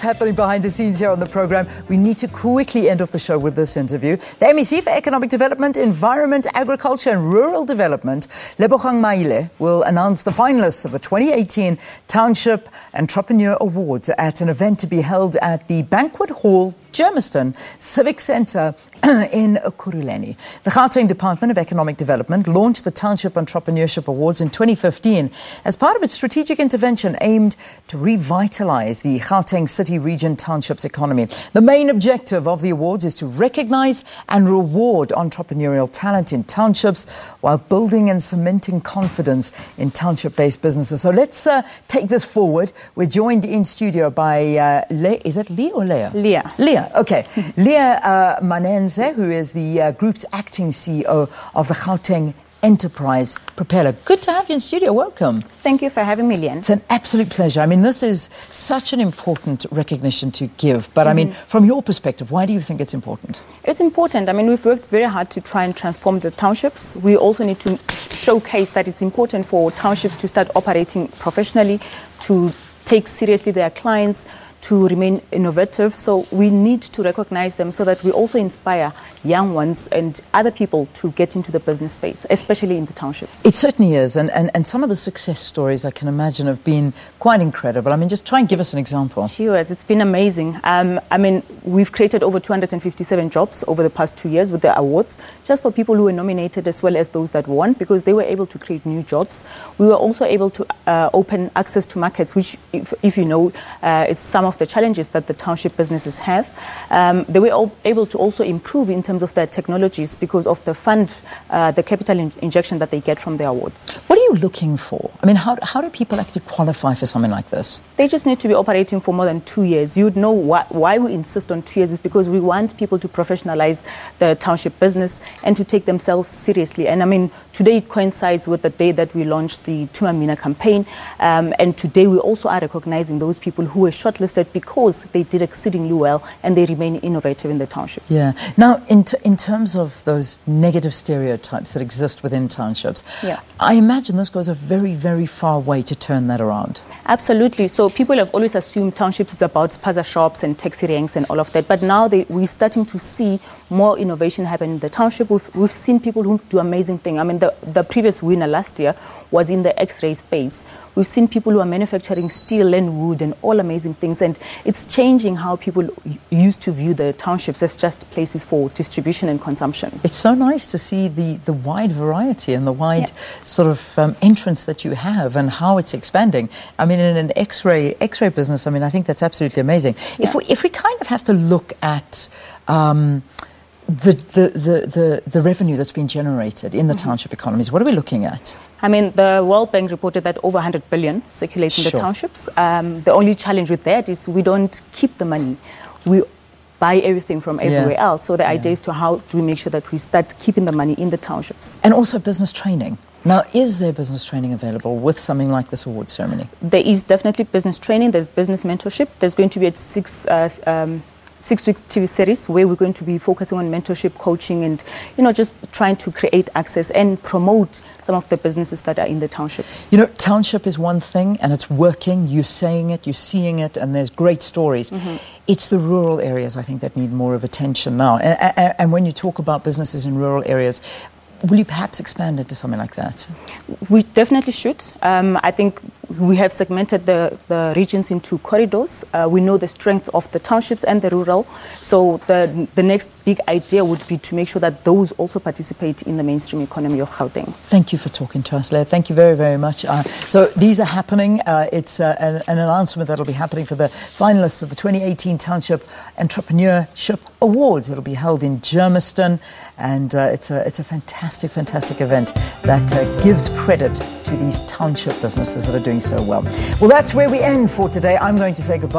Happening behind the scenes here on the program. We need to quickly end off the show with this interview. The MEC for Economic Development, Environment, Agriculture and Rural Development, Lebogang Maile, will announce the finalists of the 2018 Township Entrepreneurship Awards at an event to be held at the Banquet Hall, Germiston, Civic Centre in Ekurhuleni. The Gauteng Department of Economic Development launched the Township Entrepreneurship Awards in 2015 as part of its strategic intervention aimed to revitalise the Gauteng City Region townships economy. The main objective of the awards is to recognise and reward entrepreneurial talent in townships while building and cementing confidence in township-based businesses. So let's take this forward. We're joined in studio by, is it Leah or Leah? Leah. Leah, okay. Leah Manenhze, who is the group's acting CEO of the Gauteng Enterprise propeller. Good to have you in studio. Welcome. Thank you for having me, Leanne. It's an absolute pleasure. I mean, this is such an important recognition to give. But I mean, from your perspective, why do you think it's important? It's important. I mean, we've worked very hard to try and transform the townships. We also need to showcase that it's important for townships to start operating professionally, to take seriously their clients, to remain innovative. So we need to recognize them so that we also inspire young ones and other people to get into the business space, especially in the townships. It certainly is. And some of the success stories I can imagine have been quite incredible. I mean, just try and give us an example. Sure, it's been amazing. I mean, we've created over 257 jobs over the past 2 years with the awards, just for people who were nominated as well as those that won, because they were able to create new jobs. We were also able to open access to markets, which, if you know, it's some of the challenges that the township businesses have. They were all able to also improve in terms of their technologies because of the fund, the capital injection that they get from the awards. What are you looking for? I mean, how do people actually qualify for something like this? They just need to be operating for more than 2 years. You'd know why we insist on 2 years is because we want people to professionalize the township business and to take themselves seriously. And I mean, today it coincides with the day that we launched the Tumamina campaign. And today we also are recognizing those people who were shortlisted because they did exceedingly well and they remain innovative in the townships. Yeah. Now, in terms of those negative stereotypes that exist within townships, yeah, I imagine this goes a very, very far way to turn that around. Absolutely. So people have always assumed townships is about spaza shops and taxi ranks and all of that. But now we're starting to see more innovation happen in the township. We've seen people who do amazing things. I mean, the previous winner last year was in the X-ray space. We've seen people who are manufacturing steel and wood and all amazing things. And it's changing how people used to view the townships as just places for distribution and consumption. It's so nice to see the wide variety and the wide sort of entrance that you have and how it's expanding. I mean, in an X-ray business, I mean, I think that's absolutely amazing. Yeah. If we kind of have to look at the revenue that's been generated in the township economies, what are we looking at? I mean, the World Bank reported that over 100 billion circulates in the townships. The only challenge with that is we don't keep the money. We buy everything from everywhere else. So the idea is to how do we make sure that we start keeping the money in the townships. And also business training. Now, is there business training available with something like this award ceremony? There is definitely business training. There's business mentorship. There's going to be a six-week TV series where we're going to be focusing on mentorship, coaching, and just trying to create access and promote some of the businesses that are in the townships. You know, township is one thing, and it's working. You're saying it, you're seeing it, and there's great stories. It's the rural areas, I think, that need more of attention now. And when you talk about businesses in rural areas, will you perhaps expand it to something like that? We definitely should. I think we have segmented the regions into corridors. We know the strength of the townships and the rural. So the next big idea would be to make sure that those also participate in the mainstream economy of Gauteng. Thank you for talking to us, Leah. Thank you very, very much. So these are happening. It's an announcement that will be happening for the finalists of the 2018 Township Entrepreneurship Awards. It'll be held in Germiston, and it's a fantastic event that gives credit to these township businesses that are doing so well. Well, that's where we end for today. I'm going to say goodbye.